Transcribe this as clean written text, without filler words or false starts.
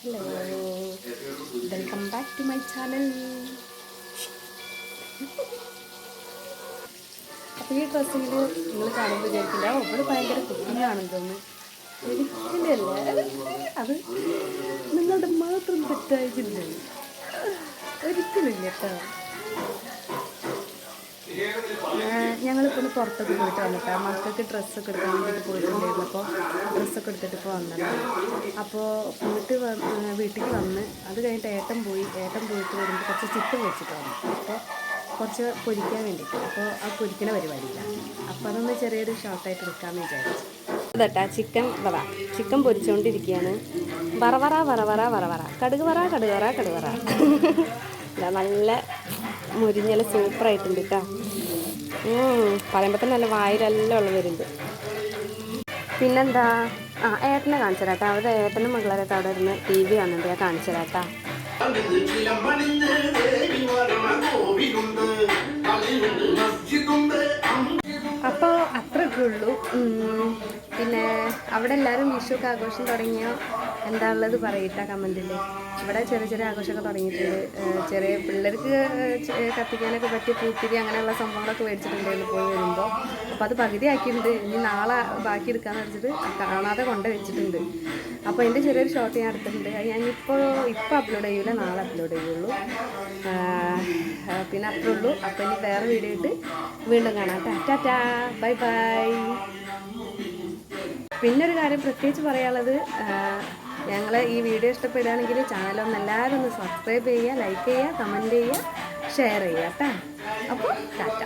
Hello, welcome back to my channel. അപ്പോൾ ഈ ഡ്രസ്സിൽ നിങ്ങൾ കാണുമ്പോൾ വിചാരിക്കില്ല അവൾ ഭയങ്കര കുക്കിംഗ് ആണെന്ന് തോന്നുന്നു. ഒരിക്കലല്ല, അത് നിങ്ങളുടെ മാത്രം തെറ്റായിട്ടില്ല, ഒരിക്കലില്ല കേട്ടോ. ഞങ്ങളിപ്പോൾ ഒന്ന് പുറത്തൊക്കെ പോയിട്ട് വന്നിട്ടാ മക്കൾക്ക് ഡ്രസ്സൊക്കെ എടുക്കാൻ വേണ്ടിയിട്ട് പോയിട്ടുണ്ടായിരുന്നു. അപ്പോൾ ഡ്രസ്സൊക്കെ എടുത്തിട്ട് ഇപ്പോൾ വന്നതാണ്. അപ്പോൾ വീട്ടിലേക്ക് വന്ന് അത് കഴിഞ്ഞിട്ട് ഏട്ടൻ പോയിട്ട് വരുമ്പോൾ കുറച്ച് ചിക്കൻ വെച്ചിട്ട് വന്നു. അപ്പോൾ കുറച്ച് പൊരിക്കാൻ വേണ്ടിയിട്ട്, അപ്പോൾ ആ പൊരിക്കുന്ന പരിപാടിയില്ല. അപ്പോൾ അതൊന്ന് ചെറിയൊരു ഷോർട്ടായിട്ട് എടുക്കാമെന്ന് വിചാരിച്ചു. അതട്ടാ ചിക്കൻ പൊരിച്ചുകൊണ്ടിരിക്കുകയാണ്. വറവറ കടുക് വറ നല്ല മുരിഞ്ഞല സൂപ്പറായിട്ടുണ്ട് കേട്ടോ. പറയുമ്പോൾ തന്നെ നല്ല വായിലെല്ലാം ഉള്ള വരുന്നുണ്ട്. പിന്നെന്താ, ഏട്ടനെ കാണിച്ചു തരാം കേട്ടോ. അവിടെ ഏട്ടനും മകളായിട്ട് അവിടെ ഇരുന്ന് TV കാണുന്നുണ്ട്. ഞാൻ കാണിച്ചു തരാം കേട്ടോ. അപ്പോൾ അത്രയൊക്കെ ഉള്ളൂ. പിന്നെ അവിടെ എല്ലാവരും വിഷുവൊക്കെ ആഘോഷം തുടങ്ങിയോ എന്താ ഉള്ളത് പറയിട്ട കമൻറ്റിൽ. ഇവിടെ ചെറിയ ചെറിയ ആഘോഷമൊക്കെ തുടങ്ങിയിട്ടുണ്ട്. ചെറിയ പിള്ളേർക്ക് കത്തിക്കാനൊക്കെ പറ്റിയ പൂത്തിരി അങ്ങനെയുള്ള സംഭവങ്ങളൊക്കെ മേടിച്ചിട്ടുണ്ടായിരുന്നു പോയി വരുമ്പോൾ. അപ്പോൾ അത് പകുതി ആക്കിയിട്ടുണ്ട്. ഇനി നാളെ ബാക്കി എടുക്കാമെന്ന് വെച്ചിട്ട് കാണാതെ കൊണ്ട് വെച്ചിട്ടുണ്ട്. അപ്പോൾ അതിൻ്റെ ചെറിയൊരു ഷോട്ട് ഞാൻ എടുത്തിട്ടുണ്ട്. ഞാനിപ്പോൾ അപ്ലോഡ് ചെയ്യില്ല, നാളെ അപ്ലോഡ് ചെയ്യുള്ളൂ. പിന്നെ അത്രേ ഉള്ളൂ. അപ്പോൾ ഇനി വേറെ വീഡിയോ ഇട്ട് വീണ്ടും കാണാം. Tata, bye bye. പിന്നൊരു കാര്യം പ്രത്യേകിച്ച് പറയാനുള്ളത്, ഞങ്ങളെ ഈ വീഡിയോ ഇഷ്ടപ്പെടുകയാണെങ്കിൽ ചാനലൊന്ന് എല്ലാവരും ഒന്ന് സബ്സ്ക്രൈബ് ചെയ്യുക, ലൈക്ക് ചെയ്യുക, കമൻറ്റ് ചെയ്യുക, ഷെയർ ചെയ്യുക കേട്ടോ. അപ്പോൾ ടാറ്റ.